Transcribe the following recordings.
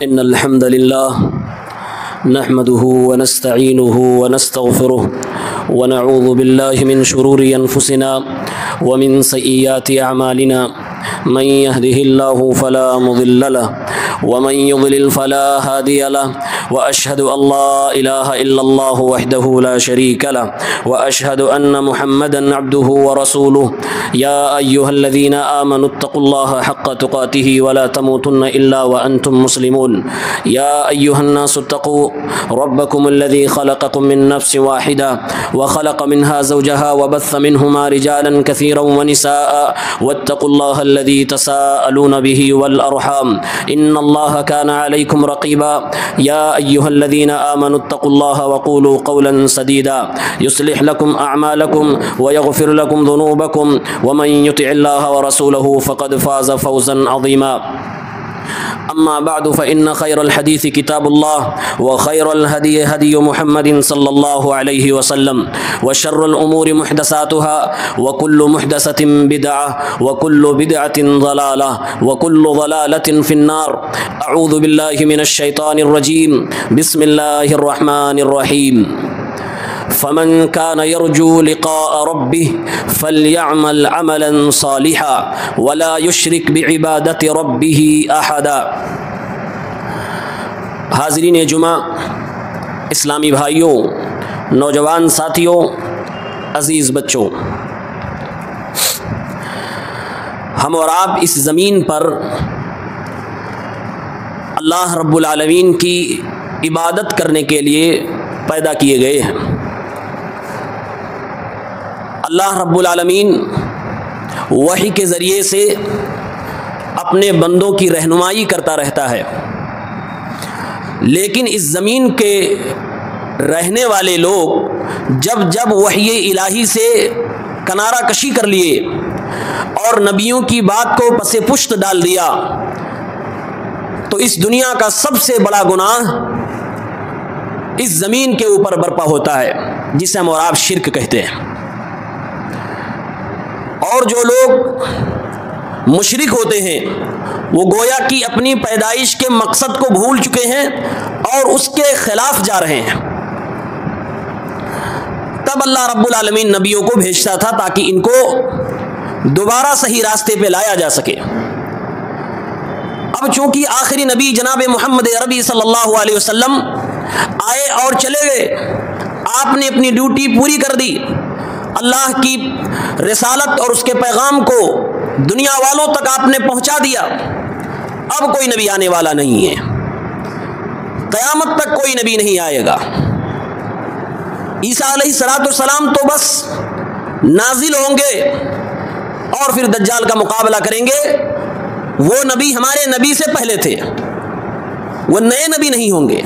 إن الحمد لله نحمده ونستعينه ونستغفره ونعوذ بالله من شرور أنفسنا ومن سيئات أعمالنا من يهده الله فلا مضل له ومن يضلل فلا هادي له وأشهد أن لا إله إلا الله وحده لا شريك له وأشهد أن محمدا عبده ورسوله يا أيها الذين آمنوا اتقوا الله حق تقاته ولا تموتن إلا وأنتم مسلمون يا أيها الناس اتقوا ربكم الذي خلقكم من نفس واحدة وخلق منها زوجها وبث منهما رجالا كثيرا ونساء واتقوا الله الذي تساءلون به والأرحام إن الله كان عليكم رقيبا يا أيها الذين آمنوا اتقوا الله وقولوا قولا سديدا يصلح لكم أعمالكم ويغفر لكم ذنوبكم ومن يطع الله ورسوله فقد فاز فوزا عظيما أما بعد فإن خير الحديث كتاب الله وخير الهدي هدي محمد صلى الله عليه وسلم وشر الأمور محدثاتها وكل محدثة بدعة وكل بدعة ضلالة وكل ضلالة في النار أعوذ بالله من الشيطان الرجيم بسم الله الرحمن الرحيم فمن كان يرجو لقاء ربه فليعمل عملا صالحا ولا يشرك بعبادة ربه أحدا۔ حاضرین جمعہ، اسلامی بھائیوں، نوجوان ساتھیوں، عزیز بچوں، ہم اور آپ اس زمین پر اللہ رب العالمین کی عبادت کرنے کے لیے پیدا کیے گئے ہیں۔ اللہ رب العالمین وحی کے ذریعے سے اپنے بندوں کی رہنمائی کرتا رہتا ہے، لیکن اس زمین کے رہنے والے لوگ جب وحی الہی سے کنارہ کشی کر لیے اور نبیوں کی بات کو پس پشت ڈال دیا تو اس دنیا کا سب سے بڑا گناہ اس زمین کے اوپر برپا ہوتا ہے، جسے ہم اور آپ شرک کہتے ہیں۔ اور جو لوگ مشرک ہوتے ہیں وہ گویا کہ اپنی پیدائش کے مقصد کو بھول چکے ہیں اور اس کے خلاف جا رہے ہیں۔ تب اللہ رب العالمین نبیوں کو بھیجتا تھا تاکہ ان کو دوبارہ صحیح راستے پہ لایا جا سکے۔ اب چونکہ آخری نبی جناب محمد عربی صلی اللہ علیہ وسلم آئے اور چلے گئے، آپ نے اپنی ڈیوٹی پوری کر دی، اللہ کی رسالت اور اس کے پیغام کو دنیا والوں تک آپ نے پہنچا دیا۔ اب کوئی نبی آنے والا نہیں ہے، قیامت تک کوئی نبی نہیں آئے گا۔ عیسیٰ علیہ السلام تو بس نازل ہوں گے اور پھر دجال کا مقابلہ کریں گے۔ وہ نبی ہمارے نبی سے پہلے تھے، وہ نئے نبی نہیں ہوں گے۔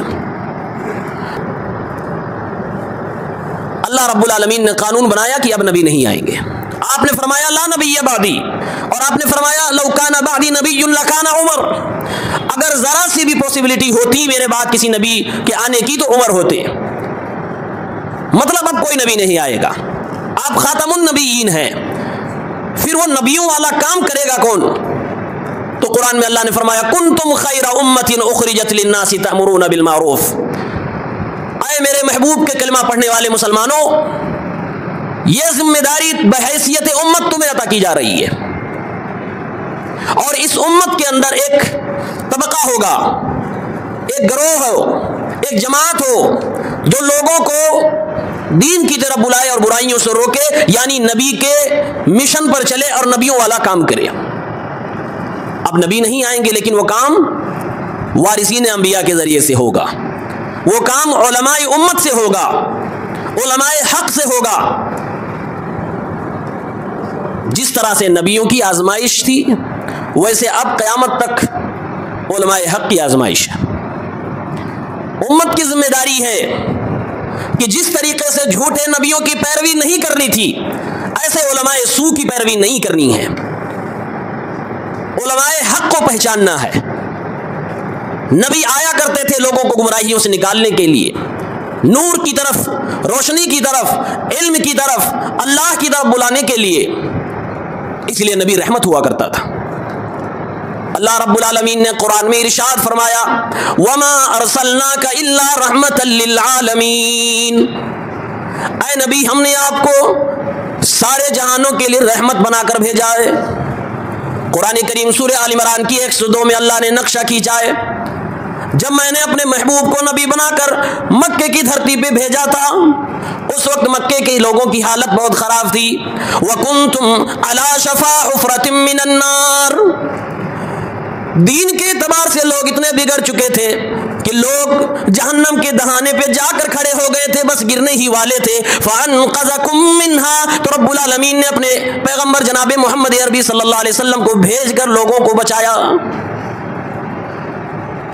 اللہ رب العالمین نے قانون بنایا کہ اب نبی نہیں آئیں گے۔ آپ نے فرمایا لا نبی بعدی، اور آپ نے فرمایا لو کان بعدی نبی لکان عمر، اگر ذرا سی بھی پاسبلٹی ہوتی میرے بعد کسی نبی کے آنے کی تو عمر ہوتے۔ مطلب اب کوئی نبی نہیں آئے گا، آپ خاتم النبیین ہیں۔ پھر وہ نبیوں والا کام کرے گا کون؟ تو قرآن میں اللہ نے فرمایا کنتم خیر امۃ اخرجت للناس تأمرون بالمعروف۔ اے میرے محبوب کے کلمہ پڑھنے والے مسلمانوں، یہ ذمہ داری بحیثیت امت تمہیں عطا کی جا رہی ہے، اور اس امت کے اندر ایک طبقہ ہوگا، ایک گروہ ہو، ایک جماعت ہو جو لوگوں کو دین کی طرف بلائے اور برائیوں سے روکے، یعنی نبی کے مشن پر چلے اور نبیوں والا کام کرے۔ اب نبی نہیں آئیں گے لیکن وہ کام وارثین انبیاء کے ذریعے سے ہوگا، وہ کام علماء امت سے ہوگا، علماء حق سے ہوگا۔ جس طرح سے نبیوں کی آزمائش تھی ویسے اب قیامت تک علماء حق کی آزمائش ہے۔ امت کی ذمہ داری ہے کہ جس طریقے سے جھوٹے نبیوں کی پیروی نہیں کرنی تھی، ایسے علماء سو کی پیروی نہیں کرنی ہے۔ علماء حق کو پہچاننا ہے۔ نبی آیا کرتے تھے لوگوں کو گمراہیوں سے نکالنے کے لیے، نور کی طرف، روشنی کی طرف، علم کی طرف، اللہ کی طرف بلانے کے لیے، اس لیے نبی رحمت ہوا کرتا تھا۔ اللہ رب العالمین نے قرآن میں ارشاد فرمایا وما ارسلناک الا رحمتا للعالمین، اے نبی ہم نے آپ کو سارے جہانوں کے لیے رحمت بنا کر بھیجا ہے۔ قرآن کریم سورہ آل عمران کی 102 میں اللہ نے نقشہ کھینچا ہے، جب میں نے اپنے محبوب کو نبی بنا کر مکے کی دھرتی پہ بھیجا تھا اس وقت مکے کے لوگوں کی حالت بہت خراب تھی۔ وَكُنْتُمْ عَلَى شَفَا حُفْرَةٍ مِّنَ النَّارِ، دین کے اعتبار سے لوگ اتنے بگڑ چکے تھے کہ لوگ جہنم کے دہانے پہ جا کر کھڑے ہو گئے تھے، بس گرنے ہی والے تھے۔ فَأَنْقَذَكُم مِّنْهَا، تو رب العالمین نے اپنے پیغمبر جناب محمد عربی صلی اللہ علیہ وسلم کو بھیج کر لوگوں کو بچایا۔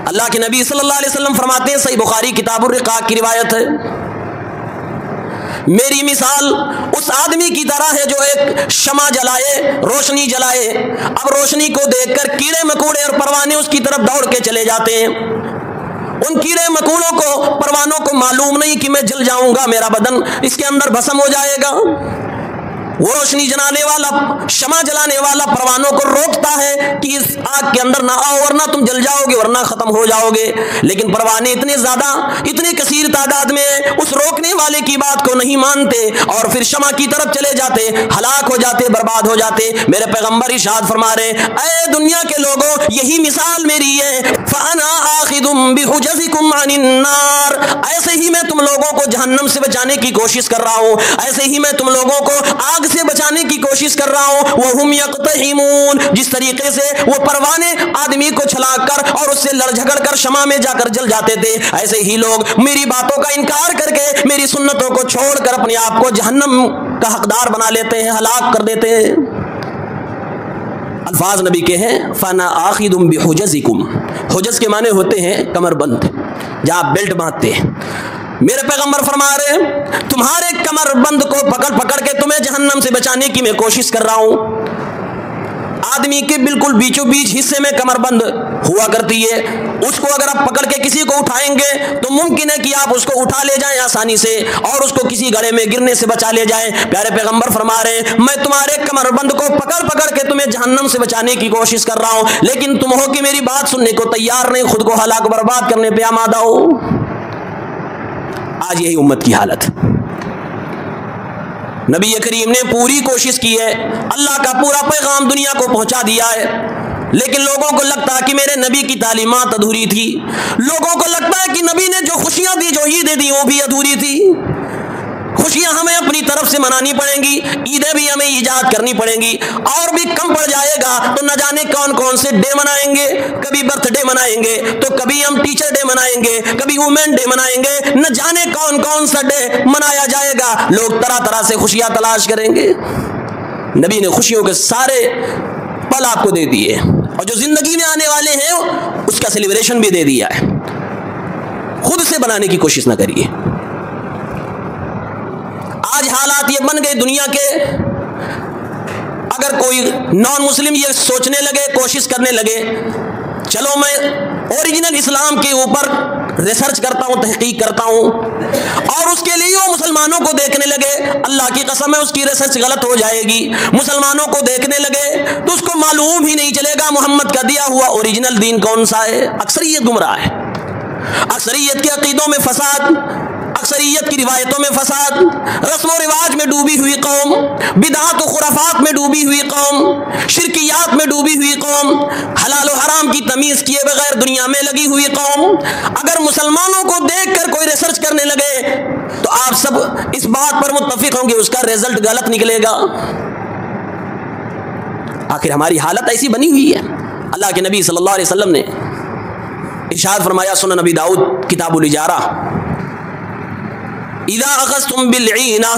اللہ کے نبی صلی اللہ علیہ وسلم فرماتے ہیں، صحیح بخاری کتاب الرقاق کی روایت ہے، میری مثال اس آدمی کی طرح ہے جو ایک شمع جلائے، روشنی جلائے، اب روشنی کو دیکھ کر کیڑے مکوڑے اور پروانے اس کی طرف دوڑ کے چلے جاتے ہیں۔ ان کیڑے مکوڑوں کو، پروانوں کو معلوم نہیں کہ میں جل جاؤں گا، میرا بدن اس کے اندر بھسم ہو جائے گا۔ وہ روشنی جلانے والا، شمع جلانے والا پروانوں کو روکتا ہے کہ اس آگ کے اندر نہ آؤ ورنہ تم جل جاؤ گے، ورنہ ختم ہو جاؤ گے، لیکن پروانے اتنے زیادہ، اتنے کثیر تعداد میں اس روکنے والے کی بات کو نہیں مانتے اور پھر شمع کی طرف چلے جاتے، ہلاک ہو جاتے، برباد ہو جاتے۔ میرے پیغمبر ارشاد فرما رہے اے دنیا کے لوگوں یہی مثال میری ہے، فانا آخذ بحجزکم عن النار، ایسے ہی میں تم لوگوں کو جہنم سے بچانے کی کوشش کر رہا ہوں، ایسے ہی میں تم لوگوں کو آگ سے بچانے کی کوشش کر رہا ہوں۔ وَهُمْ يَقْتَحِمُونَ، جس طریقے سے وہ پروانے آدمی کو چھلا کر اور اس سے لڑ جھگڑ کر شمع میں جا کر جل جاتے تھے، ایسے ہی لوگ میری باتوں کا انکار کر کے، میری سنتوں کو چھوڑ کر اپنے آپ کو جہنم کا حقدار بنا لیتے ہیں، ہلاک کر دیتے ہیں۔ الفاظ نبی کے ہیں فَأَنَا آخِذٌ بِحُجَزِكُمْ، حجز کے معنی ہوتے ہیں کمر بند، جہاں آپ بیلٹ باندھتے ہیں۔ میرے پیغمبر فرما رہے ہیں تمہارے کمر بند کو پکڑ پکڑ کے تمہیں جہنم سے بچانے کی میں کوشش کر رہا ہوں۔ آدمی کے بالکل بیچوں بیچ حصے میں کمر بند ہوا کرتی ہے، اس کو اگر آپ پکڑ کے کسی کو اٹھائیں گے تو ممکن ہے کہ آپ اس کو اٹھا لے جائیں آسانی سے اور اس کو کسی گڑھے میں گرنے سے بچا لے جائیں۔ پیارے پیغمبر فرما رہے ہیں میں تمہارے کمر بند کو پکڑ پکڑ کے تمہیں جہنم سے بچانے کی کوشش کر رہا ہوں، لیکن تم ہو کہ میری بات سننے کو تیار نہیں، خود کو ہلاک برباد کرنے پہ آمادہ ہو۔ آج یہی امت کی حالت۔ نبی کریم نے پوری کوشش کی ہے، اللہ کا پورا پیغام دنیا کو پہنچا دیا ہے، لیکن لوگوں کو لگتا ہے کہ میرے نبی کی تعلیمات ادھوری تھی، لوگوں کو لگتا ہے کہ نبی نے جو خوشیاں دی، جو عیدیں دی وہ بھی ادھوری تھی۔ خوشیاں ہمیں اپنی طرف سے منانی پڑیں گی، عیدیں بھی ہمیں ایجاد کرنی پڑیں گی، اور بھی کم پڑ جائے گا تو نہ جانے کون کون سے ڈے منائیں گے، کبھی برتھ ڈے منائیں گے تو کبھی ہم ٹیچر ڈے منائیں گے، کبھی وومن ڈے منائیں گے، نہ جانے کون کون سا ڈے منایا جائے گا، لوگ طرح طرح سے خوشیاں تلاش کریں گے۔ نبی نے خوشیوں کے سارے پل آپ کو دے دیے اور جو زندگی میں آنے والے ہیں اس کا سیلیبریشن بھی دے دیا ہے، خود سے بنانے کی کوشش نہ کریے۔ آج حالات یہ بن گئے دنیا کے، اگر کوئی نان مسلم یہ سوچنے لگے، کوشش کرنے لگے چلو میں اوریجنل اسلام کے اوپر ریسرچ کرتا ہوں، تحقیق کرتا ہوں، اور اس کے لیے وہ مسلمانوں کو دیکھنے لگے، اللہ کی قسم ہے اس کی ریسرچ غلط ہو جائے گی۔ مسلمانوں کو دیکھنے لگے تو اس کو معلوم ہی نہیں چلے گا محمد کا دیا ہوا اوریجنل دین کون سا ہے۔ اکثریت گمراہ ہے، اکثریت کے عقیدوں میں فساد، اکثریت کی روایتوں میں فساد، رسم و رواج میں ڈوبی ہوئی قوم، بدعات و خرافات میں ڈوبی ہوئی قوم، شرکیات میں ڈوبی ہوئی قوم، حلال و حرام کی تمیز کیے بغیر دنیا میں لگی ہوئی قوم۔ اگر مسلمانوں کو دیکھ کر کوئی ریسرچ کرنے لگے تو آپ سب اس بات پر متفق ہوں گے اس کا رزلٹ غلط نکلے گا۔ آخر ہماری حالت ایسی بنی ہوئی ہے۔ اللہ کے نبی صلی اللہ علیہ وسلم نے ارشاد فرمایا، سنن نبی داؤد کتاب الاجارہ، اذا اخذتم بالعینہ،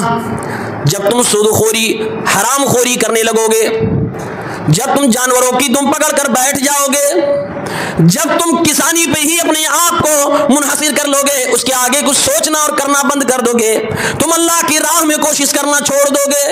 جب تم سود خوری، حرام خوری کرنے لگو گے، جب تم جانوروں کی دم پکڑ کر بیٹھ جاؤ گے، جب تم کسانی پہ ہی اپنے آپ کو منحصر کر لو گے، اس کے آگے کچھ سوچنا اور کرنا بند کر دو گے، تم اللہ کی راہ میں کوشش کرنا چھوڑ دو گے،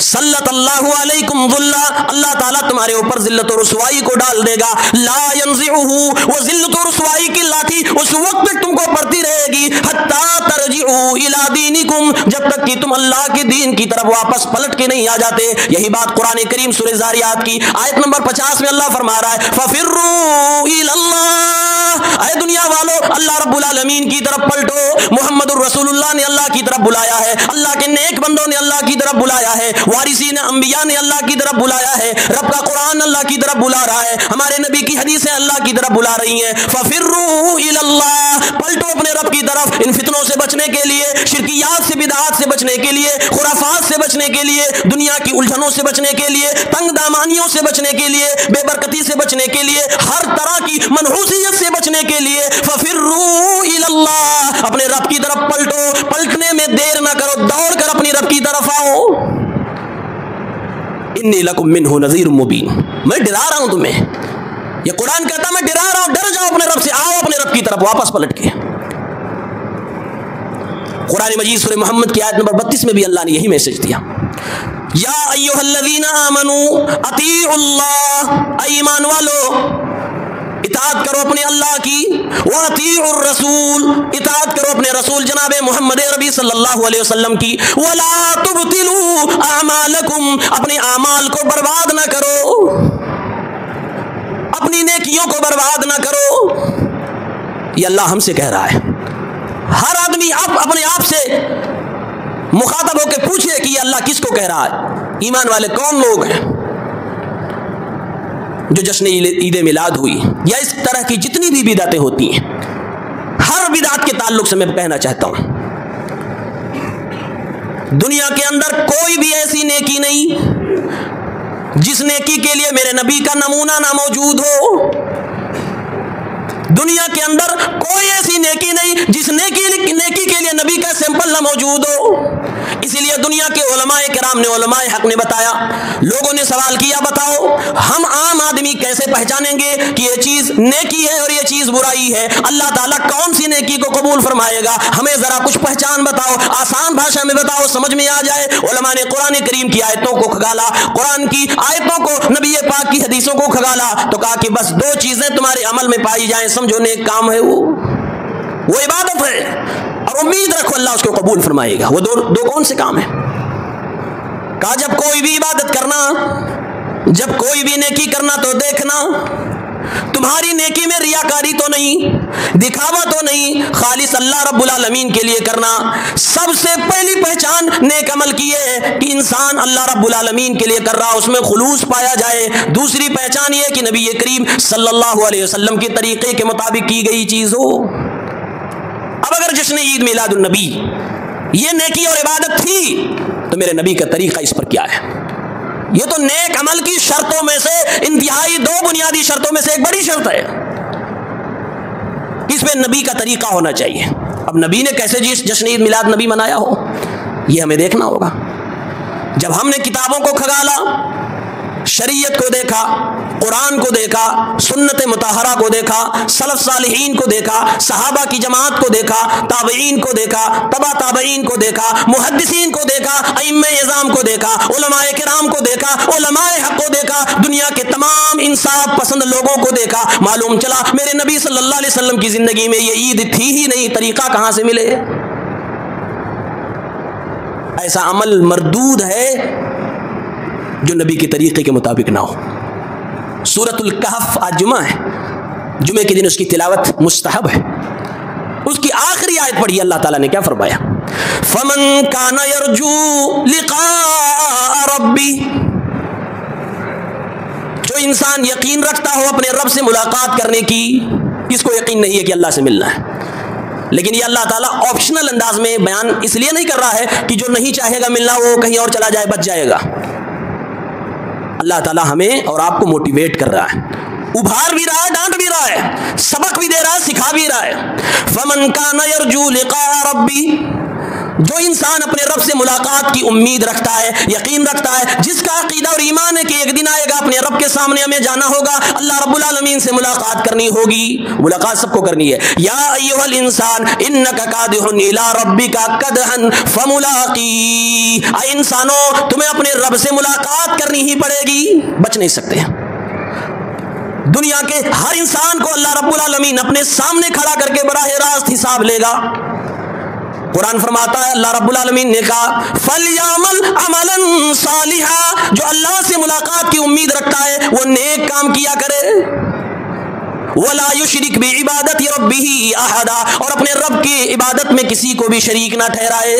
سلط اللہ علیکم ذلہ، اللہ تعالیٰ تمہارے اوپر ذلت و رسوائی کو ڈال دے گا، لا ینزعہ، وہ ذلت و رسوائی کی لاٹھی اس وقت تک تم کو پڑتی رہے گی، حتی ترجعوا الی دینکم دینکم، جب تک کہ تم اللہ کے دین کی طرف واپس پلٹ کے نہیں آ جاتے. یہی بات قرآن کریم سورہ زاریات کی آیت نمبر 50 میں اللہ فرما رہا ہے فَفِرُّوا إِلَى اللَّهِ، اے دنیا والو اللہ رب العالمین کی طرف پلٹو. محمد الرسول اللہ نے اللہ کی طرف بلایا ہے، اللہ کے نیک بندوں نے اللہ کی طرف بلایا ہے، وارثین انبیاء نے اللہ کی طرف بلایا ہے، رب کا قرآن اللہ کی طرف بلا رہا ہے، ہمارے نبی کی حدیثیں اللہ کی طرف بلا رہی ہیں. فَفِرُّوا إِلَى اللَّهِ، پلٹو اپنے رب کی طرف ان فتنوں سے بچنے کے لیے، شرکیات سے، بدعات سے بچنے کے لیے، خرافات سے بچنے کے لیے، دنیا کی الجھنوں سے بچنے کے لیے، تنگ دامانیوں سے بچنے کے لیے، بے برکتی سے بچنے کے لیے، ہر طرح کی منحوسیت سے بچنے کے لیے. فَفِرُّوا إِلَى اللَّهِ، اپنے رب کی طرف پلٹو. پلٹنے میں دیر نہ کرو، دوڑ کر اپنی رب کی طرف آؤ. انی لکم منہ نذیر مبین، میں ڈرا رہا ہوں تمہیں. یہ قرآن کہتا میں ڈرا رہا ہوں، ڈر جاؤ اپنے رب سے، آؤ اپنے رب کی طرف واپس پلٹ کے. قرآن مجید سورہ محمد کی آیت نمبر 32 میں بھی اللہ نے یہی میسج دیا. یا ایھا الذین آمنوا اطیعوا اللہ، اے ایمان والو اطاعت کرو اپنے اللہ کی، واطیعوا الرسول، اطاعت کرو اپنے رسول جناب محمد عربی صلی اللہ علیہ وسلم کی. ولا تبطلوا اعمالکم، اپنے اعمال کو برباد نہ کرو، اپنی نیکیوں کو برباد نہ کرو. یہ اللہ ہم سے کہہ رہا ہے. ہر آدمی اپنے آپ سے مخاطب ہو کے پوچھے کہ یہ اللہ کس کو کہہ رہا ہے. ایمان والے کون لوگ ہیں جو جشن عید میلاد ہوئی یا اس طرح کی جتنی بھی بدعتیں ہوتی ہیں، ہر بدعت کے تعلق سے میں کہنا چاہتا ہوں دنیا کے اندر کوئی بھی ایسی نیکی نہیں جس نیکی کے لیے میرے نبی کا نمونہ نہ موجود ہو. دنیا کے اندر کوئی ایسی نیکی نہیں جس نیکی کے لیے نبی کا سیمپل نہ موجود ہو. اسی لیے دنیا کے علماء کرام نے، علماء حق نے بتایا، لوگوں نے سوال کیا بتاؤ ہم عام آدمی کیسے پہچانیں گے کہ یہ چیز نیکی ہے اور یہ چیز برائی ہے؟ اللہ تعالیٰ کون سی نیکی کو قبول فرمائے گا؟ ہمیں ذرا کچھ پہچان بتاؤ، آسان بھاشا میں بتاؤ، سمجھ میں آ جائے. علماء نے قرآن کریم کی آیتوں کو کھگالا، قرآن کی آیتوں کو، نبی پاک کی حدیثوں کو کھگالا تو کہا کہ بس دو چیزیں تمہارے عمل میں پائی جائیں، سمجھو نیک کام ہے، وہ عبادت ہے اور امید رکھو اللہ اس کو قبول فرمائے گا. وہ دو کون سے کام ہیں؟ کہا جب کوئی بھی عبادت کرنا، جب کوئی بھی نیکی کرنا تو دیکھنا تمہاری نیکی میں ریاکاری تو نہیں، دکھاوا تو نہیں، خالص اللہ رب العالمین کے لیے کرنا. سب سے پہلی پہچان نیک عمل کی ہے کہ انسان اللہ رب العالمین کے لیے کر رہا، اس میں خلوص پایا جائے. دوسری پہچان یہ کہ نبی کریم صلی اللہ علیہ وسلم کے طریقے کے مطابق کی گئی چیز ہو. اب اگر جشن عید میلاد النبی یہ نیکی اور عبادت تھی تو میرے نبی کا طریقہ اس پر کیا ہے؟ یہ تو نیک عمل کی شرطوں میں سے انتہائی دو بنیادی شرطوں میں سے ایک بڑی شرط ہے. اس پہ نبی کا طریقہ ہونا چاہیے. اب نبی نے کیسے جشن عید میلاد نبی منایا ہو یہ ہمیں دیکھنا ہوگا. جب ہم نے کتابوں کو کھگالا، شریعت کو دیکھا، قرآن کو دیکھا، سنت مطہرہ کو دیکھا، سلف صالحین کو دیکھا، صحابہ کی جماعت کو دیکھا، تابعین کو دیکھا، تبع تابعین کو دیکھا، محدثین کو دیکھا، ائمہ اعظام کو دیکھا، علماء کرام کو دیکھا، علماء حق کو دیکھا، دنیا کے تمام انصاف پسند لوگوں کو دیکھا، معلوم چلا میرے نبی صلی اللہ علیہ وسلم کی زندگی میں یہ عید تھی ہی نہیں. طریقہ کہاں سے ملے؟ ایسا عمل مردود ہے جو نبی کے طریقے کے مطابق نہ ہو. سورۃ الکہف آج جمعہ ہے، جمعے کے دن اس کی تلاوت مستحب ہے. اس کی آخری آیت پڑھی، اللہ تعالیٰ نے کیا فرمایا؟ فَمَن كَانَ يَرْجُو لِقَاءَ رَبِّهِ، جو انسان یقین رکھتا ہو اپنے رب سے ملاقات کرنے کی. اس کو یقین نہیں ہے کہ اللہ سے ملنا ہے، لیکن یہ اللہ تعالیٰ آپشنل انداز میں بیان اس لیے نہیں کر رہا ہے کہ جو نہیں چاہے گا ملنا وہ کہیں اور چلا جائے، بچ جائے گا. اللہ تعالیٰ ہمیں اور آپ کو موٹیویٹ کر رہا ہے، ابھار بھی رہا ہے، ڈانٹ بھی رہا ہے، سبق بھی دے رہا ہے، سکھا بھی رہا ہے. فَمَن كَانَ يَرْجُو لِقَاءَ رَبِّهِ، جو انسان اپنے رب سے ملاقات کی امید رکھتا ہے، یقین رکھتا ہے، جس کا عقیدہ اور ایمان ہے کہ ایک دن آئے گا اپنے رب کے سامنے ہمیں جانا ہوگا، اللہ رب العالمین سے ملاقات کرنی ہوگی. ملاقات سب کو کرنی ہے. یا ایھا الانسان انک کادح الی ربک کدحا فملاقی، اے انسانوں تمہیں اپنے رب سے ملاقات کرنی ہی پڑے گی، بچ نہیں سکتے. دنیا کے ہر انسان کو اللہ رب العالمین اپنے سامنے کھڑا کر کے براہ راست حساب لے گا. قرآن فرماتا ہے اللہ رب العالمین نے کہا فَلْيَعْمَلْ عَمَلًا صَالِحًا، جو اللہ سے ملاقات کی امید رکھتا ہے وہ نیک کام کیا کرے، وَلَا يُشْرِكْ بِعِبَادَةِ رَبِّهِ أَحَدًا، اور اپنے رب کی عبادت میں کسی کو بھی شریک نہ ٹھہرائے۔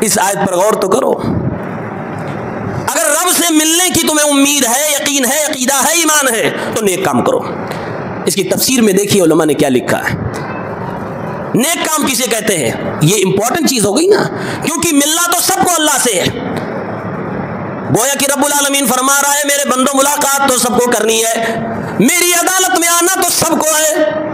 اس آیت پر غور تو کرو، اگر رب سے ملنے کی تمہیں امید ہے، یقین ہے، عقیدہ ہے، ایمان ہے، تو نیک کام کرو۔ اس کی تفسیر میں دیکھیے علماء نے کیا لکھا ہے۔ نیک کام کسے کہتے ہیں؟ یہ امپورٹنٹ چیز ہو گئی نا، کیونکہ ملنا تو سب کو اللہ سے ہے۔ گویا کہ رب العالمین فرما رہا ہے میرے بندوں ملاقات تو سب کو کرنی ہے، میری عدالت میں آنا تو سب کو ہے،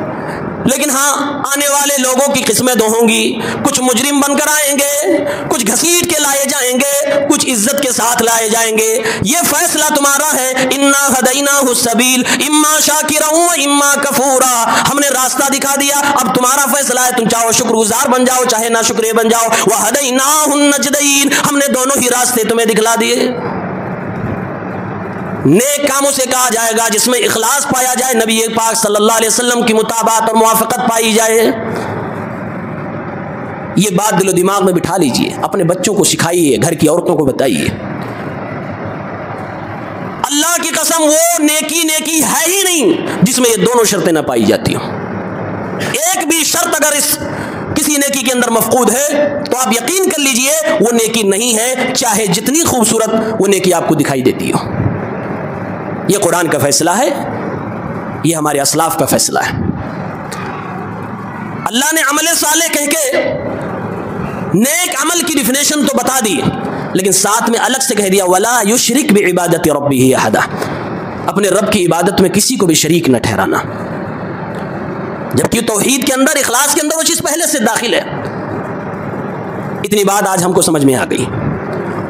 لیکن ہاں آنے والے لوگوں کی قسمیں دو ہوں گی، کچھ مجرم بن کر آئیں گے، کچھ گھسیٹ کے لائے جائیں گے، کچھ عزت کے ساتھ لائے جائیں گے۔ یہ فیصلہ تمہارا ہے، انا ہدیناہ السبیل اما شاکرا و اما کفورا، ہم نے راستہ دکھا دیا، اب تمہارا فیصلہ ہے، تم چاہو شکر گزار بن جاؤ چاہے نہ شکرے بن جاؤ۔ وہدیناہ النجدین، ہم نے دونوں ہی راستے تمہیں دکھلا دیے۔ نیک کاموں سے کہا جائے گا جس میں اخلاص پایا جائے، نبی پاک صلی اللہ علیہ وسلم کی مطابقت اور موافقت پائی جائے۔ یہ بات دل و دماغ میں بٹھا لیجئے، اپنے بچوں کو سکھائیے، گھر کی عورتوں کو بتائیے۔ اللہ کی قسم وہ نیکی ہے ہی نہیں جس میں یہ دونوں شرطیں نہ پائی جاتی ہوں۔ ایک بھی شرط اگر اس کسی نیکی کے اندر مفقود ہے تو آپ یقین کر لیجئے وہ نیکی نہیں ہے، چاہے جتنی خوبصورت وہ نیکی آپ کو دکھائی دیتی ہو۔ یہ قرآن کا فیصلہ ہے، یہ ہمارے اسلاف کا فیصلہ ہے۔ اللہ نے عمل صالح کہہ کے نیک عمل کی ڈیفینیشن تو بتا دی، لیکن ساتھ میں الگ سے کہہ دیا وَلَا يُشْرِكْ بِعِبَادَةِ رَبِّهِ أَحَدًا، اپنے رب کی عبادت میں کسی کو بھی شریک نہ ٹھہرانا، جبکہ توحید کے اندر، اخلاص کے اندر وہ چیز پہلے سے داخل ہے۔ اتنی بات آج ہم کو سمجھ میں آ گئی۔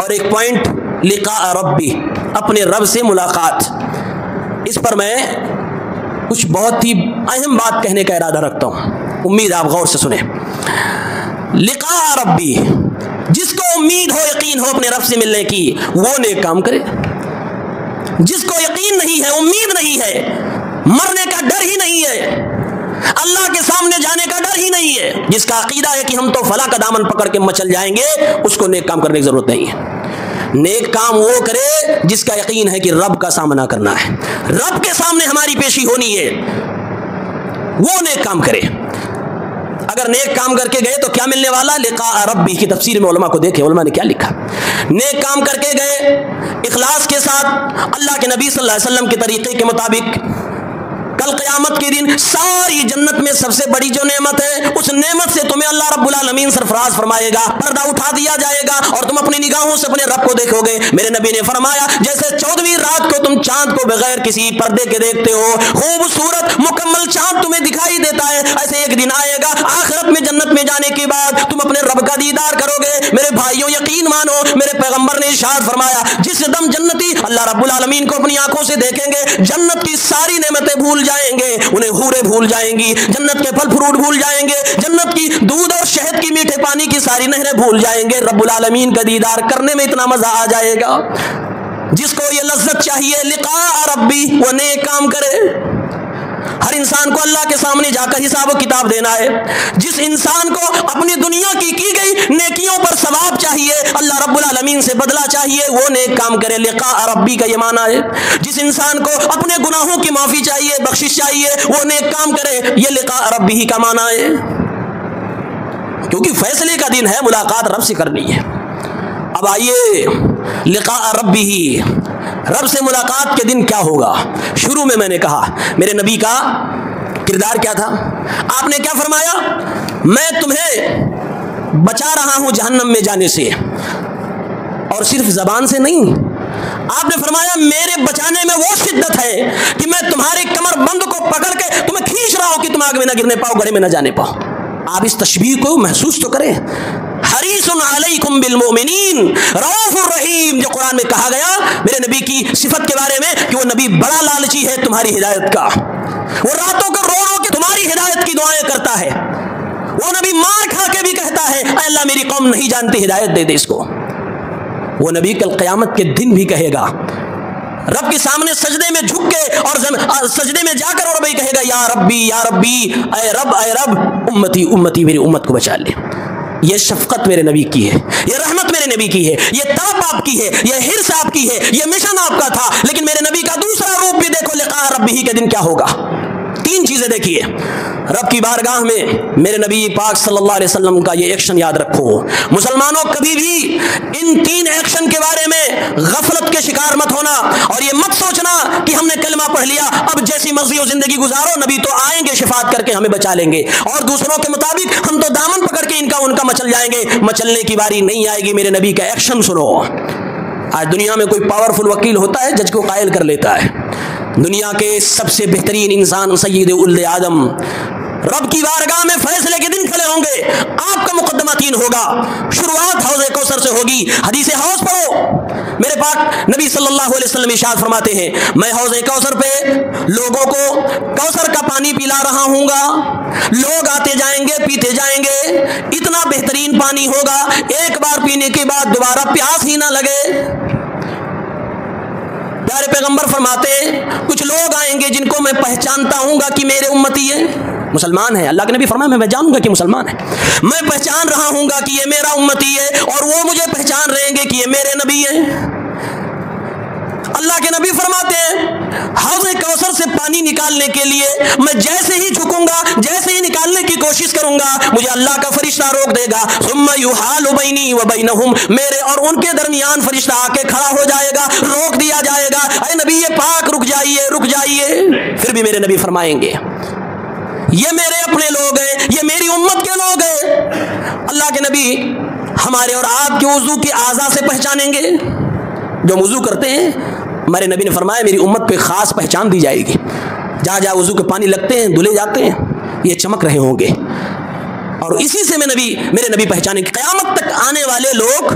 اور ایک پوائنٹ، لقاء ربی، اپنے رب سے ملاقات، اس پر میں کچھ بہت ہی اہم بات کہنے کا ارادہ رکھتا ہوں، امید آپ غور سے سنیں۔ لقاء ربی، جس کو امید ہو، یقین ہو اپنے رب سے ملنے کی، وہ نیک کام کرے۔ جس کو یقین نہیں ہے، امید نہیں ہے، مرنے کا ڈر ہی نہیں ہے، اللہ کے سامنے جانے کا ڈر ہی نہیں ہے، جس کا عقیدہ ہے کہ ہم تو فلاں کا دامن پکڑ کے مچل جائیں گے، اس کو نیک کام کرنے کی ضرورت نہیں ہے۔ نیک کام وہ کرے جس کا یقین ہے کہ رب کا سامنا کرنا ہے، رب کے سامنے ہماری پیشی ہونی ہے، وہ نیک کام کرے۔ اگر نیک کام کر کے گئے تو کیا ملنے والا؟ لقاء ربی کی تفسیر میں علماء کو دیکھیں، علماء نے کیا لکھا۔ نیک کام کر کے گئے اخلاص کے ساتھ، اللہ کے نبی صلی اللہ علیہ وسلم کے طریقے کے مطابق، کل قیامت کے دن ساری جنت میں سب سے بڑی جو نعمت ہے، اس نعمت سے تمہیں اللہ رب العالمین سرفراز فرمائے گا، پردہ اٹھا دیا جائے گا اور تم اپنی نگاہوں سے اپنے رب کو دیکھو گے۔ میرے نبی نے فرمایا جیسے 14ویں رات کو تم چاند کو بغیر کسی پردے کے دیکھتے ہو، خوبصورت مکمل چاند تمہیں دکھائی دیتا ہے، ایسے ایک دن آئے گا آخرت میں جنت میں جانے کے بعد تم اپنے رب کا دیدار کرو گے۔ میرے بھائیوں یقین مانو، میرے پیغمبر نے ارشاد فرمایا جس دم جنتی اللہ رب العالمین کو اپنی آنکھوں سے دیکھیں گے، جنت کی ساری نعمتیں بھول جائیں گے، انہیں حوریں بھول جائیں گی، جنت کے پھل فروٹ بھول جائیں گے، جنت کی دودھ اور شہد کی میٹھے پانی کی ساری نہریں بھول جائیں گے، رب العالمین کا دیدار کرنے میں اتنا مزہ آ جائے گا۔ جس کو یہ لذت چاہیے لقاء ربی، وہ نیک کام کرے۔ ہر انسان کو اللہ کے سامنے جا کر حساب و کتاب دینا ہے۔ جس انسان کو اپنی دنیا کی گئی نیکیوں پر ثواب چاہیے، اللہ رب العالمین سے بدلہ چاہیے، وہ نیک کام کرے۔ لقاء ربی کا یہ معنی ہے۔ جس انسان کو اپنے گناہوں کی معافی چاہیے، بخشش چاہیے، وہ نیک کام کرے، یہ لقاء ربی کا معنی ہے۔ کیونکہ فیصلے کا دن ہے، ملاقات رب سے کرنی ہے۔ اب آئیے لقاء ربی، رب سے ملاقات کے دن کیا ہوگا؟ شروع میں نے کہا میرے نبی کا کردار کیا تھا۔ آپ نے کیا فرمایا؟ میں تمہیں بچا رہا ہوں جہنم میں جانے سے، اور صرف زبان سے نہیں، آپ نے فرمایا میرے بچانے میں وہ شدت ہے کہ میں تمہارے کمر بند کو پکڑ کے تمہیں کھینچ رہا ہوں کہ تم آگ میں نہ گرنے پاؤ، گڑھے میں نہ جانے پاؤ۔ آپ اس تشبیہ کو محسوس تو کریں۔ حریص علیکم بالمؤمنین رؤوف الرحیم، جو قرآن میں کہا گیا میرے نبی کی صفت کے بارے میں کہ وہ نبی بڑا لالچی ہے تمہاری ہدایت کا، وہ راتوں کو رو رو کے تمہاری ہدایت کی دعائیں کرتا ہے، وہ نبی مار کھا کے بھی کہتا ہے اے اللہ میری قوم نہیں جانتی، ہدایت دے دے اس کو۔ وہ نبی کل قیامت کے دن بھی کہے گا رب کے سامنے سجدے میں جھک کے اور سجدے میں جا کر اور بھائی کہے گا یا ربی اے رب امتی امتی میری امت کو بچا لے. یہ شفقت میرے نبی کی ہے, یہ رحمت میرے نبی کی ہے, یہ طلب آپ کی ہے, یہ حرص آپ کی ہے, یہ مشن آپ کا تھا. لیکن میرے نبی کا دوسرا روپ بھی دیکھو, لقاء ربہ کے دن کیا ہوگا. تین چیزیں دیکھیے رب کی بارگاہ میں. میرے نبی پاک صلی اللہ علیہ وسلم کا یہ ایکشن یاد رکھو. مسلمانوں کبھی بھی ان تین ایکشن کے بارے میں غفلت کے شکار مت ہونا, اور یہ مت سوچنا کہ ہم نے کلمہ پڑھ لیا اب جیسی مرضی ہو زندگی گزارو, نبی تو آئیں گے شفاعت کر کے ہمیں بچا لیں گے, اور دوسروں کے مطابق ہم تو دامن پکڑ کے ان کا مچل جائیں گے. مچلنے کی باری نہیں آئے گی. میرے نبی کا ایکشن سنو. آج دنیا میں کوئی پاورفل وکیل ہوتا ہے, جج کو قائل کر لیتا ہے. دنیا کے سب سے بہترین انسان سید اولد آدم رب کی بارگاہ میں فیصلے کے دن کھڑے ہوں گے. آپ کا مقدمہ تین ہوگا. شروعات حوض کوثر سے ہوگی. حدیث حوض پڑھو. میرے پاک نبی صلی اللہ علیہ وسلم ارشاد فرماتے ہیں میں حوض کوثر پہ لوگوں کو کوثر کا پانی پلا رہا ہوں گا. لوگ آتے جائیں گے, پیتے جائیں گے. اتنا بہترین پانی ہوگا, ایک بار پینے کے بعد دوبارہ پیاس ہی نہ لگے. پیارے پیغمبر فرماتے کچھ لوگ آئیں گے جن کو میں پہچانتا ہوں گا کہ میرے امتی ہیں, مسلمان ہے. اللہ کے نبی فرمایا میں جانوں گا کہ مسلمان ہے. میں پہچان رہا ہوں گا کہ یہ میرا امتی ہے, اور وہ مجھے پہچان رہیں گے کہ یہ میرے نبی ہیں. اللہ کے نبی فرماتے ہیں حوض کوثر سے پانی نکالنے کے لیے میں جیسے ہی جھکوں گا, جیسے ہی نکالنے کی کوشش کروں گا, مجھے اللہ کا فرشتہ روک دے گا. ثم یحال بینی و بینہم, میرے اور ان کے درمیان فرشتہ آ کے کھڑا ہو جائے گا, روک دیا جائے گا. اے نبی پاک رک جائیے, رک جائیے. پھر بھی میرے نبی فرمائیں گے یہ میرے اپنے لوگ ہیں, یہ میری امت کے لوگ ہیں. اللہ کے نبی ہمارے اور آپ کے وضو کے اعضاء سے پہچانیں گے. جو وضو کرتے ہیں ہمارے نبی نے فرمایا میری امت پہ خاص پہچان دی جائے گی. جہاں جہاں وضو کے پانی لگتے ہیں دھلے جاتے ہیں, یہ چمک رہے ہوں گے, اور اسی سے میرے نبی پہچانیں گے. قیامت تک آنے والے لوگ,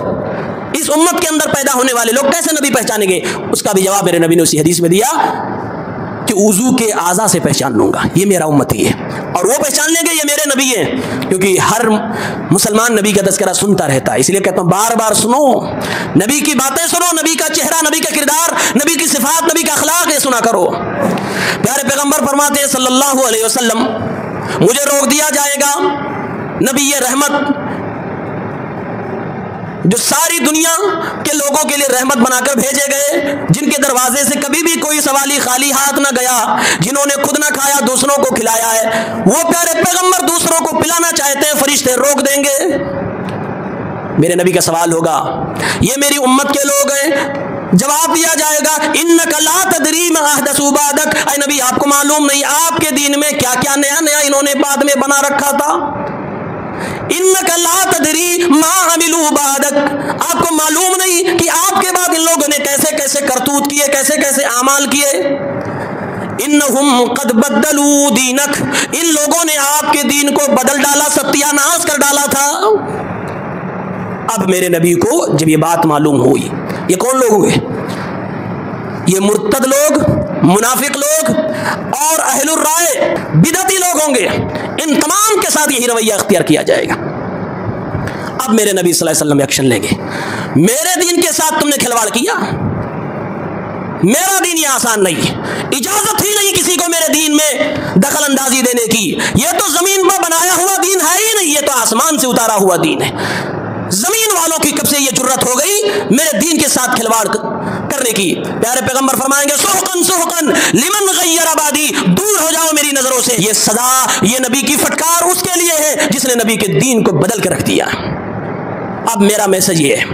اس امت کے اندر پیدا ہونے والے لوگ کیسے نبی پہچانیں گے؟ اس کا بھی جواب میرے نبی نے اسی حدیث میں دیا کہ وضو کے اعضاء سے پہچان لوں گا یہ میرا امتی ہے, اور وہ پہچان لیں گے یہ میرے نبی ہیں. کیونکہ ہر مسلمان نبی کا تذکرہ سنتا رہتا ہے, اس لیے کہتا ہوں بار بار سنو, نبی کی باتیں سنو, نبی کا چہرہ, نبی کا کردار, نبی کی صفات, نبی کا اخلاق, یہ سنا کرو. پیارے پیغمبر فرماتے ہیں صلی اللہ علیہ وسلم مجھے روک دیا جائے گا. نبی یہ رحمت جو ساری دنیا کے لوگوں کے لیے رحمت بنا کر بھیجے گئے, جن کے دروازے سے کبھی بھی کوئی سوالی خالی ہاتھ نہ گیا, جنہوں نے خود نہ کھایا دوسروں کو کھلایا ہے, وہ پیارے پیغمبر دوسروں کو پلانا چاہتے ہیں, فرشتے روک دیں گے. میرے نبی کا سوال ہوگا یہ میری امت کے لوگ ہیں. جواب دیا جائے گا انک لا تدری ما احدثوا بعدک, اے نبی آپ کو معلوم نہیں آپ کے دین میں کیا کیا نیا نیا انہوں نے بعد میں بنا رکھا تھا. انک لا تدری ما عملوا بعدک, آپ کو معلوم نہیں کہ آپ کے بعد ان لوگوں نے کیسے کیسے کرتوت کیے, کیسے کیسے اعمال کیے. انہم قد بدلوا دینک, ان لوگوں نے آپ کے دین کو بدل ڈالا, ستیہ ناش کر ڈالا تھا. اب میرے نبی کو جب یہ بات معلوم ہوئی, یہ کون لوگ ہوئے؟ یہ مرتد لوگ, منافق لوگ اور اہل الرائے بدعتی لوگ ہوں گے. ان تمام کے ساتھ یہی رویہ اختیار کیا جائے گا. اب میرے نبی صلی اللہ علیہ وسلم ایکشن لیں گے. میرے دین کے ساتھ تم نے کھلواڑ کیا, میرا دین یہ آسان نہیں, اجازت ہی نہیں کسی کو میرے دین میں دخل اندازی دینے کی. یہ تو زمین پر بنایا ہوا دین ہے ہی نہیں, یہ تو آسمان سے اتارا ہوا دین ہے. زمین والوں کی کب سے یہ جرت ہو گئی میرے دین کے ساتھ کھلواڑ کرنے کی؟ پیارے پیغمبر فرمائیں گے سحقن سحقن لمن غیر آبادی, دور ہو جاؤ میری نظروں سے. یہ سزا, یہ نبی کی فٹکار اس کے لیے ہے جس نے نبی کے دین کو بدل کے رکھ دیا. اب میرا میسج یہ ہے,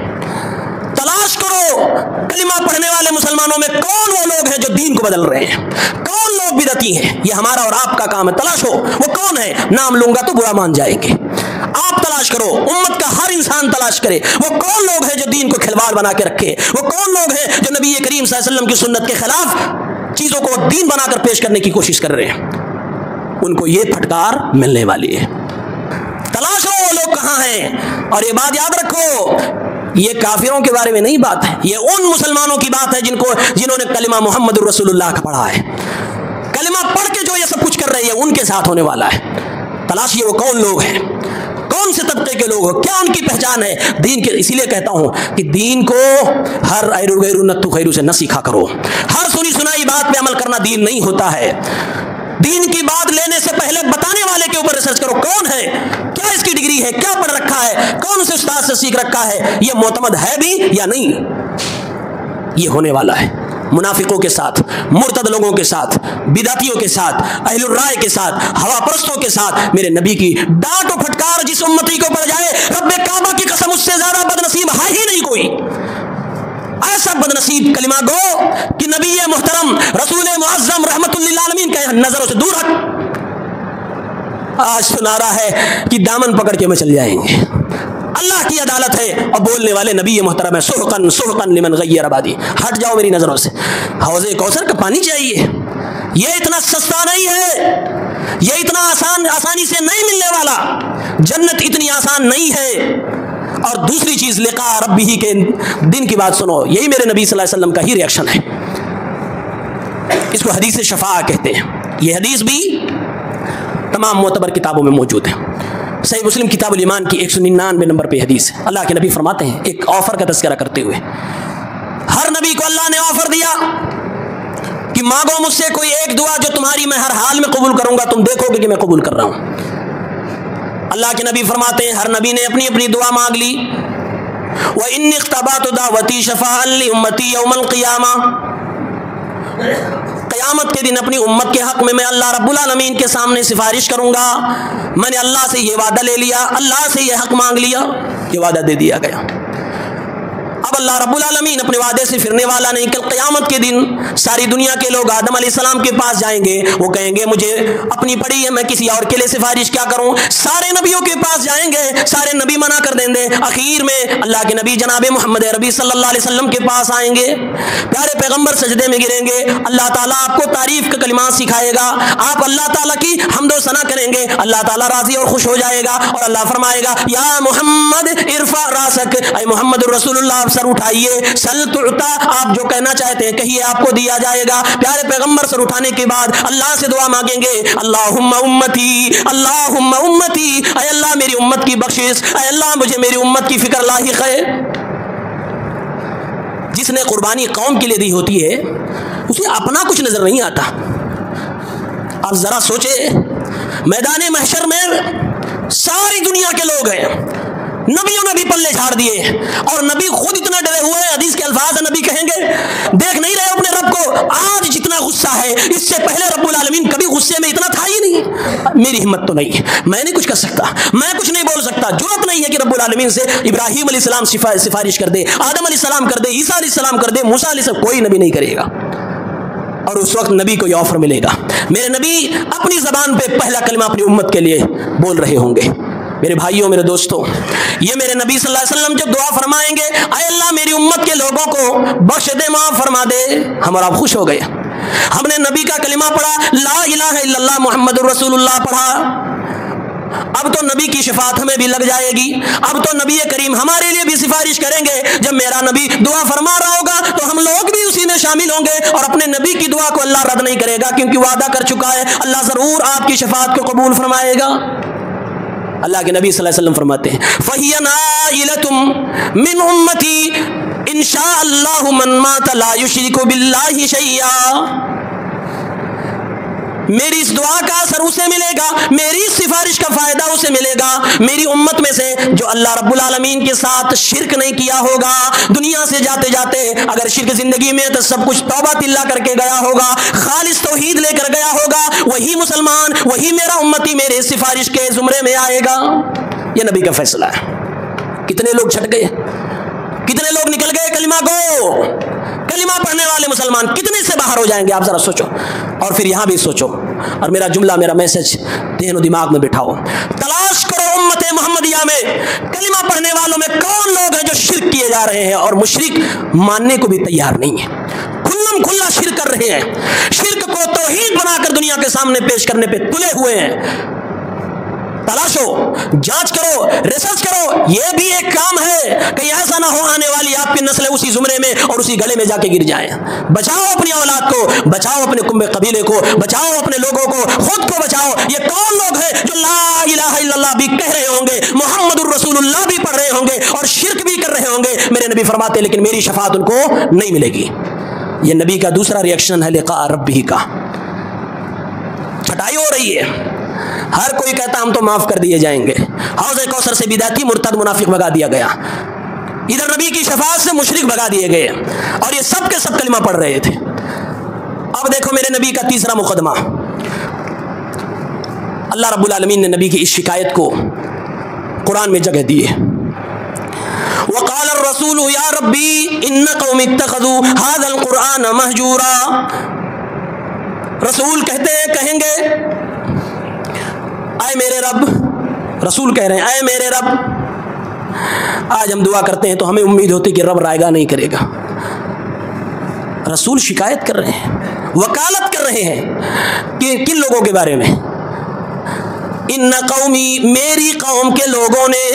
تلاش کرو کلمہ پڑھنے والے مسلمانوں میں کون وہ لوگ ہیں جو دین کو بدل رہے ہیں, کون لوگ بدعتی ہیں. یہ ہمارا اور آپ کا کام ہے, تلاشو وہ کون ہے. نام لوں گا تو برا مان جائیں گے. آپ تلاش کرو, امت کا ہر انسان تلاش کرے, وہ کون لوگ ہیں جو دین کو کھلواڑ بنا کے رکھے, وہ کون لوگ ہیں جو نبی کریم صلی اللہ علیہ وسلم کی سنت کے خلاف چیزوں کو دین بنا کر پیش کرنے کی کوشش کر رہے ہیں. ان کو یہ پھٹکار ملنے والی ہے. تلاش کرو وہ لوگ کہاں ہیں. اور یہ بات یاد رکھو, یہ کافروں کے بارے میں نہیں بات ہے, یہ ان مسلمانوں کی بات ہے جنہوں نے کلمہ محمد الرسول اللہ کا پڑھا ہے. کلمہ پڑھ کے جو یہ سب کچھ کر رہے ہیں ان کے ساتھ ہونے والا ہے. تلاشیے وہ کون لوگ ہیں, کون کون سے طبقے کے لوگ ہو, کیا ان کی پہچان ہے دین کے. اسی لیے کہتا ہوں کہ دین کو ہر ایرو غیرو نتو خیرو سے نہ سیکھا کرو. ہر سنی سنائی بات پہ عمل کرنا دین نہیں ہوتا ہے. دین کی بات لینے سے پہلے بتانے والے کے اوپر ریسرچ کرو, کون ہے, کیا اس کی ڈگری ہے, کیا پڑھ رکھا ہے, کون سے استاد سے سیکھ رکھا ہے, یہ معتمد ہے بھی یا نہیں. یہ ہونے والا ہے منافقوں کے ساتھ, مرتد لوگوں کے ساتھ, بدعتیوں کے ساتھ, اہل الرائے کے ساتھ, ہوا پرستوں کے ساتھ. میرے نبی کی ڈانٹ و پھٹکار جس امتی کو پڑ جائے, رب کعبہ کی قسم اس سے زیادہ بدنصیب ہے ہی نہیں کوئی. ایسا بدنصیب کلمہ گو کہ نبی محترم رسول معظم رحمت للعالمین کہ نظروں سے دور ہٹ. آج سنا رہا ہے کہ دامن پکڑ کے میں چل جائیں گے. اللہ کی عدالت ہے اور بولنے والے نبی محترم ہے, سحقن سحقن لمن غیر آبادی, ہٹ جاؤ میری نظروں سے. حوض کوثر کا پانی چاہیے, یہ اتنا سستا نہیں ہے, یہ اتنا آسانی سے نہیں ملنے والا. جنت اتنی آسان نہیں ہے. اور دوسری چیز لقاء ربہ کے دن کی بات سنو, یہی میرے نبی صلی اللہ علیہ وسلم کا ہی ریاکشن ہے. اس کو حدیث شفاعہ کہتے ہیں. یہ حدیث بھی تمام معتبر کتابوں میں موجود ہے. صحیح مسلم کتاب الایمان کی 199 نمبر پہ حدیث ہے. اللہ کے نبی فرماتے ہیں ایک آفر کا تذکرہ کرتے ہوئے, ہر نبی کو اللہ نے آفر دیا کہ مانگو مجھ سے کوئی ایک دعا جو تمہاری میں ہر حال میں قبول کروں گا, تم دیکھو گے کہ میں قبول کر رہا ہوں. اللہ کے نبی فرماتے ہیں ہر نبی نے اپنی اپنی دعا مانگ لی. وَإِنِّي اخْتَبَأْتُ دَعْوَتِي شَفَاعًا لِأُمَّتِي يَوْمَ الْقِيَامَةِ, قیامت کے دن اپنی امت کے حق میں اللہ رب العالمین کے سامنے سفارش کروں گا. میں نے اللہ سے یہ وعدہ لے لیا, اللہ سے یہ حق مانگ لیا, یہ وعدہ دے دیا گیا. اب اللہ رب العالمین اپنے وعدے سے پھرنے والا نہیں. کل قیامت کے دن ساری دنیا کے لوگ آدم علیہ السلام کے پاس جائیں گے, وہ کہیں گے مجھے اپنی پڑی ہے, میں کسی اور کے لیے سفارش کیا کروں. سارے نبیوں کے پاس جائیں گے, سارے نبی منع کر دیں گے. اخیر میں اللہ کے نبی جناب محمد عربی صلی اللہ علیہ وسلم کے پاس آئیں گے. پیارے پیغمبر سجدے میں گریں گے, اللہ تعالیٰ آپ کو تعریف کے کلمات سکھائے گا, آپ اللہ تعالیٰ کی حمد و ثنا کریں گے, اللہ تعالیٰ راضی اور خوش ہو جائے گا, اور اللہ فرمائے گا یا محمد ارفع راسک, اے محمد الرسول اللہ سر اٹھائیے, سل تعطا, آپ جو کہنا چاہتے ہیں کہیے آپ کو دیا جائے گا. پیارے پیغمبر سر اٹھانے کے بعد اللہ سے دعا مانگیں گے, اللہم امتی, اللہم امتی, اے اللہ میری امت کی بخشش, اے اللہ مجھے میری امت کی فکر لاحق ہے. جس نے قربانی قوم کے لیے دی ہوتی ہے اسے اپنا کچھ نظر نہیں آتا. آپ ذرا سوچے, میدان محشر میں ساری دنیا کے لوگ ہیں, نبیوں نے بھی پلے جھاڑ دیے, اور نبی خود اتنا ڈرے ہوئے ہیں, حدیث کے الفاظ ہیں نبی کہیں گے دیکھ نہیں رہے اپنے رب کو, آج جتنا غصہ ہے اس سے پہلے رب العالمین کبھی غصے میں اتنا تھا ہی نہیں. میری ہمت تو نہیں, میں نہیں کچھ کر سکتا, میں کچھ نہیں بول سکتا, جرأت نہیں ہے کہ رب العالمین سے ابراہیم علیہ السلام سفارش کر دے, آدم علیہ السلام کر دے, عیسیٰ علیہ السلام کر دے, موسیٰ علیہ السلام, کوئی نبی نہیں کرے گا. اور اس وقت نبی کو یہ آفر ملے گا, میرے نبی اپنی زبان پہ پہلا کلمہ اپنی امت کے لیے بول رہے ہوں گے. میرے بھائیوں میرے دوستوں, یہ میرے نبی صلی اللہ علیہ وسلم جب دعا فرمائیں گے اے اللہ میری امت کے لوگوں کو بخش دے, معاف فرما دے, ہم اور آپ خوش ہو گئے. ہم نے نبی کا کلمہ پڑھا, لا الہ الا اللہ محمد الرسول اللہ پڑھا, اب تو نبی کی شفاعت ہمیں بھی لگ جائے گی. اب تو نبی کریم ہمارے لیے بھی سفارش کریں گے. جب میرا نبی دعا فرما رہا ہوگا تو ہم لوگ بھی اسی میں شامل ہوں گے, اور اپنے نبی کی دعا کو اللہ رد نہیں کرے گا, کیونکہ وعدہ کر چکا ہے اللہ ضرور آپ کی شفاعت کو قبول فرمائے گا. اللہ کے نبی صلی اللہ علیہ وسلم فرماتے ہیں فَهِيَ نَائِلَةٌ مِّنْ أُمَّتِي إِنْ شَاءَ اللَّهُ مَنْ مَاتَ لَا يُشْرِكُ بِاللَّهِ شَيْئًا. میری اس دعا کا اثر اسے ملے گا, میری اس سفارش کا فائدہ اسے ملے گا, میری امت میں سے جو اللہ رب العالمین کے ساتھ شرک نہیں کیا ہوگا. دنیا سے جاتے جاتے اگر شرک زندگی میں تو سب کچھ توبہ تلا کر کے گیا ہوگا, خالص توحید لے کر گیا ہوگا, وہی مسلمان, وہی میرا امتی میرے سفارش کے زمرے میں آئے گا. یہ نبی کا فیصلہ ہے. کتنے لوگ چھٹ گئے, کتنے لوگ نکل گئے کلمہ کو, کلمہ پڑھنے والے مسلمان کتنے سے باہر ہو جائیں گے, آپ ذرا سوچو. اور پھر یہاں بھی سوچو, اور میرا جملہ میرا میسج ذہن و دماغ میں بٹھاؤ, تلاش کرو امت محمدیہ میں کلمہ پڑھنے والوں میں کون لوگ ہیں جو شرک کیے جا رہے ہیں اور مشرک ماننے کو بھی تیار نہیں ہے, کھلم کھلا شرک کر رہے ہیں, شرک کو توحید بنا کر دنیا کے سامنے پیش کرنے پہ تلے ہوئے ہیں. تلاشو, جانچ کرو, ریسرچ کرو. یہ بھی ایک کام ہے, کہیں ایسا نہ ہو آنے والی آپ کی نسلیں اسی زمرے میں اور اسی گلے میں جا کے گر جائیں. بچاؤ اپنی اولاد کو, بچاؤ اپنے کنبے قبیلے کو, بچاؤ اپنے لوگوں کو, خود کو بچاؤ. یہ کون لوگ ہیں جو لا الہ الا اللہ بھی کہہ رہے ہوں گے, محمد الرسول اللہ بھی پڑھ رہے ہوں گے اور شرک بھی کر رہے ہوں گے, میرے نبی فرماتے لیکن میری شفاعت ان کو نہیں ملے گی. یہ نبی کا دوسرا ریئیکشن ہے لقاء ربہ کا. چھٹائی ہو رہی ہے, ہر کوئی کہتا ہم تو معاف کر دیے جائیں گے. حوض کوثر سے بدعتی مرتد منافق بھگا دیا گیا, ادھر نبی کی شفاعت سے مشرک بھگا دیے گئے, اور یہ سب کے سب کلمہ پڑھ رہے تھے. اب دیکھو میرے نبی کا تیسرا مقدمہ. اللہ رب العالمین نے نبی کی اس شکایت کو قرآن میں جگہ دی ہے. وقال الرسول یا ربی ان قوم اتخذوا هذا القرآن مہجورا. رسول کہیں گے اے میرے رب, رسول کہہ رہے ہیں اے میرے رب. آج ہم دعا کرتے ہیں تو ہمیں امید ہوتی کہ رب رائے گا نہیں کرے گا. رسول شکایت کر رہے ہیں, وکالت کر رہے ہیں کہ کن لوگوں کے بارے میں؟ ان قومی, میری قوم کے لوگوں نے,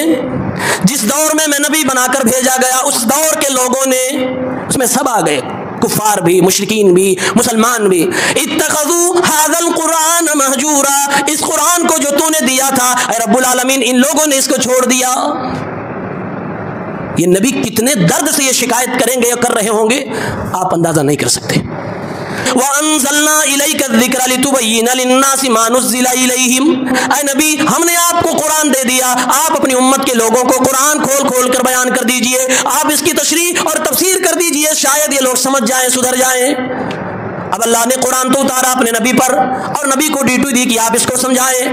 جس دور میں نبی بنا کر بھیجا گیا اس دور کے لوگوں نے, اس میں سب آ گئے, کفار بھی, مشرکین بھی, مسلمان بھی. اتخذوا هذا القرآن مہجورا, اس قرآن کو جو تو نے دیا تھا اے رب العالمین ان لوگوں نے اس کو چھوڑ دیا. یہ نبی کتنے درد سے یہ شکایت کریں گے یا کر رہے ہوں گے آپ اندازہ نہیں کر سکتے. وَأَنزَلْنَا إِلَيْكَ الذِّكْرَ لِتُبَيِّنَ لِلنَّاسِ مَا نُزِّلَ إِلَيْهِمْ. اے نبی ہم نے آپ کو قرآن دے دیا, آپ اپنی امت کے لوگوں کو قرآن کھول کھول کر بیان کر دیجئے, آپ اس کی تشریح اور تفسیر کر دیجئے, شاید یہ لوگ سمجھ جائیں, سدھر جائیں. اب اللہ نے قرآن تو اتارا اپنے نبی پر اور نبی کو ڈیوٹی دی کہ آپ اس کو سمجھائیں.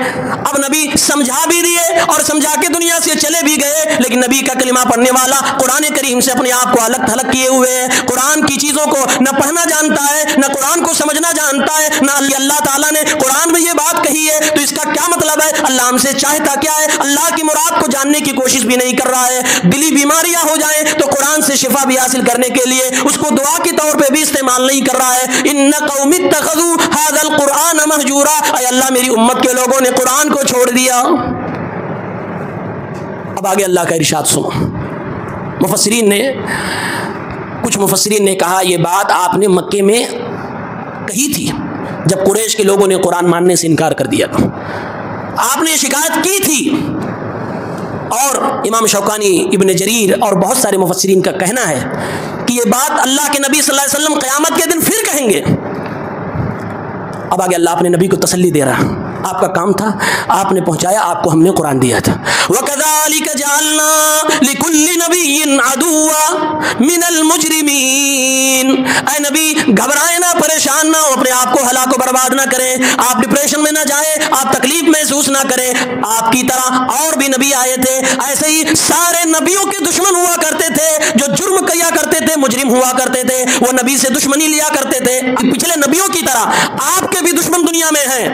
اب نبی سمجھا بھی دیے اور سمجھا کے دنیا سے چلے بھی گئے, لیکن نبی کا کلمہ پڑھنے والا قرآن کریم سے اپنے آپ کو الگ تھلگ کیے ہوئے ہے. قرآن کی چیزوں کو نہ پڑھنا جانتا ہے, نہ قرآن کو سمجھنا جانتا ہے, نہ اللہ تعالیٰ نے قرآن میں یہ بات کہی ہے تو اس کا کیا مطلب ہے, اللہ ہم سے چاہتا کیا ہے, اللہ کی مراد کو جاننے کی کوشش بھی نہیں کر رہا ہے. دلی بیماریاں ہو جائیں تو قرآن سے شفا بھی حاصل کرنے کے لیے اس کو دعا کے طور پہ بھی استعمال نہیں کر رہا ہے. ان قوم اتخذوا هذا القرآن مہجورا, اے اللہ میری امت کے لوگوں نے قرآن کو چھوڑ دیا. اب آگے اللہ کا ارشاد سنو. کچھ مفسرین نے کہا یہ بات آپ نے مکے میں کہی تھی جب قریش کے لوگوں نے قرآن ماننے سے انکار کر دیا, آپ نے یہ شکایت کی تھی. اور امام شوکانی, ابن جریر اور بہت سارے مفسرین کا کہنا ہے کہ یہ بات اللہ کے نبی صلی اللہ علیہ وسلم قیامت کے دن پھر کہیں گے. اب آگے اللہ اپنے نبی کو تسلی دے رہا, آپ کا کام تھا, آپ نے پہنچایا, آپ کو ہم نے قرآن دیا تھا. وَكَذَلِكَ جَعَلْنَا لِكُلِّ نَبِيٍّ عَدُوًّا مِنَ الْمُجْرِمِينَ. اے نبی گھبرائیں نہ, پریشان نہ ہو, اپنے آپ کو ہلاک و برباد نہ کریں, آپ ڈپریشن میں نہ جائیں, آپ تکلیف محسوس نہ کریں. آپ کی طرح اور بھی نبی آئے تھے, ایسے ہی سارے نبیوں کے دشمن ہوا کرتے تھے, جو جرم کیا کرتے تھے, مجرم ہوا کرتے تھے, وہ نبی سے دشمنی لیا کرتے تھے. پچھلے نبیوں کی طرح آپ کے بھی دشمن دنیا میں ہیں,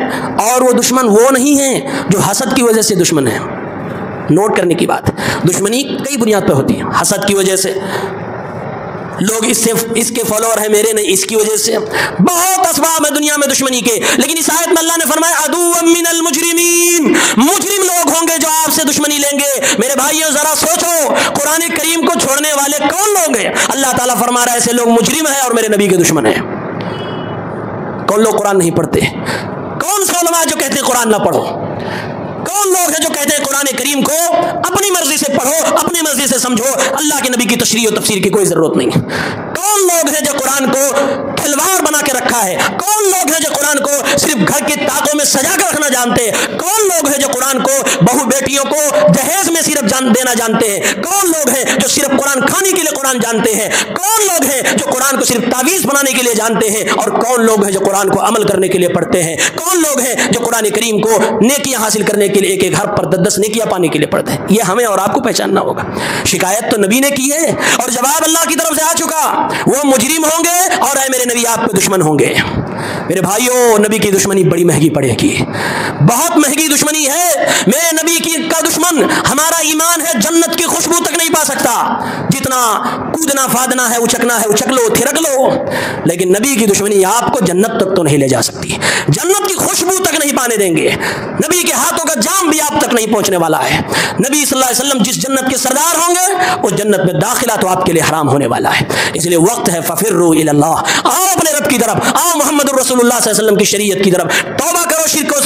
اور وہ دشمن وہ نہیں ہیں جو حسد کی وجہ سے دشمن ہیں. نوٹ کرنے کی بات, دشمنی کئی بنیاد پہ ہوتی ہے. حسد کی وجہ سے لوگ اس کے فالوور ہیں, میرے نہیں, اس کی وجہ سے بہت اسباب ہیں دنیا میں دشمنی کے. لیکن اس آیت میں اللہ نے فرمایا عدوا من المجرمین, مجرم لوگ ہوں گے جو آپ سے دشمنی لیں گے. میرے بھائیوں ذرا سوچو, قرآن کریم کو چھوڑنے والے کون لوگ ہیں؟ اللہ تعالیٰ فرما رہا ہے ایسے لوگ مجرم ہیں اور میرے نبی کے دشمن ہیں. کون لوگ قرآن نہیں پڑھتے؟ کون سا علماء جو کہتے ہیں قرآن نہ پڑھو؟ کون لوگ ہیں جو کہتے ہیں قرآن کریم کو اپنی مرضی سے پڑھو, اپنی مرضی سے سمجھو, اللہ کے نبی کی تشریح و تفسیر کی کوئی ضرورت نہیں؟ کون لوگ ہیں جو قرآن کو کھلواڑ بنا کے رکھا ہے؟ کون لوگ ہیں جو قرآن کو صرف گھر کے طاقوں میں سجا کر رکھنا جانتے ہیں؟ کون لوگ ہیں جو قرآن کو بہو بیٹیوں کو جہیز میں صرف دینا جانتے ہیں؟ کون لوگ ہیں جو صرف قرآن کھانے کے لیے قرآن جانتے ہیں؟ کون لوگ ہیں جو قرآن کو صرف تعویذ بنانے کے لیے جانتے ہیں؟ اور کون لوگ ہیں جو قرآن کو عمل کرنے کے لیے پڑھتے ہیں؟ کون لوگ ہیں جو قرآن کریم کو نیکیاں حاصل کرنے کے لیے ایک ایک حرف پر 10 نیکیاں پانے کے لیے پڑھتے ہیں؟ یہ ہمیں اور آپ کو پہچاننا ہوگا. شکایت تو نبی نے کی ہے اور جواب اللہ کی طرف سے آ چکا. وہ مجرم ہوں گے اور اے میرے نبی آپ کے دشمن ہوں گے. میرے بھائیوں, نبی کی دشمنی بڑی مہنگی پڑے گی, بہت مہنگی دشمنی ہے. میرے نبی کا دشمن ہمارا ایمان ہے, جنت کی خوشبو تک نہیں پا سکتا. جتنا دوڑنا کودنا فادنا ہے، اچکنا ہے اچک لو تھرک لو، لیکن نبی کی دشمنی آپ کو جنت تک تو نہیں لے جا سکتی، جنت کی خوشبو تک نہیں پانے دیں گے، نبی کے ہاتھوں کا جام بھی آپ تک نہیں پہنچنے والا ہے۔ نبی صلی اللہ علیہ وسلم جس جنت کے سردار ہوں گے اس جنت میں داخلہ تو آپ کے لیے حرام ہونے والا ہے۔ اس لیے وقت ہے ففروا الی اللہ، آؤ اپنے رب کی طرف، آؤ محمد الرسول اللہ صلی اللہ علیہ وسلم کی شریعت کی طرف، توبہ کرو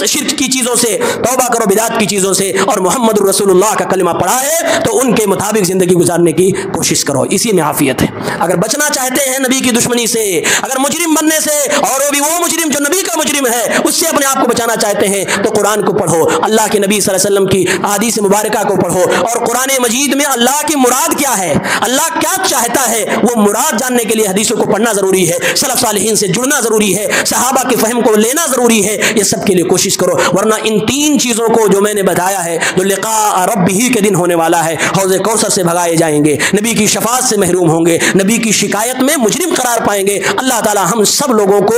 شرک کی چیزوں سے، توبہ کرو بدعت کی چیزوں سے، اور محمد الرسول اللہ کا کلمہ پڑھا ہے تو ان کے مطابق زندگی گزارنے کی کوشش کرو، اسی میں عافیت ہے۔ اگر بچنا چاہتے ہیں نبی کی دشمنی سے، اگر مجرم بننے سے، اور وہ بھی وہ مجرم جو نبی کا مجرم ہے، اس سے اپنے آپ کو بچانا چاہتے ہیں تو قرآن کو پڑھو، اللہ کے نبی صلی اللہ علیہ وسلم کی احادیث مبارکہ کو پڑھو، اور قرآن مجید میں اللہ کی مراد کیا ہے، اللہ کیا چاہتا ہے، وہ مراد جاننے کے لیے حدیثوں کو پڑھنا ضروری ہے، سلف صالحین سے جڑنا ضروری ہے، صحابہ کے فہم کو لینا ضروری ہے، یہ سب کے لیے کوشش کرو، ورنہ ان تین چیزوں کو جو میں نے بتایا ہے جو لقاء رب ہی کے دن ہونے والا ہے، حوض کوثر سے بھگائے جائیں گے، نبی کی شفاعت سے محروم ہوں گے، نبی کی شکایت میں مجرم قرار پائیں گے۔ اللہ تعالی ہم سب لوگوں کو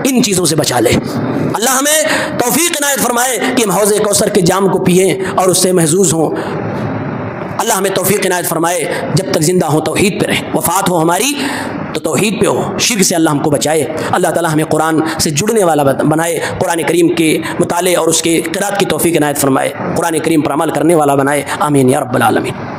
ان چیزوں سے بچا لے۔ اللہ ہمیں توفیق عنایت فرمائے کہ ہم حوض کوثر کے جام کو پئیں اور اس سے محظوظ ہوں۔ اللہ ہمیں توفیق عنایت فرمائے جب تک زندہ ہوں توحید پہ رہیں، وفات ہو ہماری تو توحید پہ ہو، شرک سے اللہ ہم کو بچائے۔ اللہ تعالی ہمیں قرآن سے جڑنے والا بنائے، قرآن کریم کے مطالعے اور اس کے قرات کی توفیق عنایت فرمائے، قرآن کریم پر عمل کرنے والا بنائے، آمین یا رب العالمین۔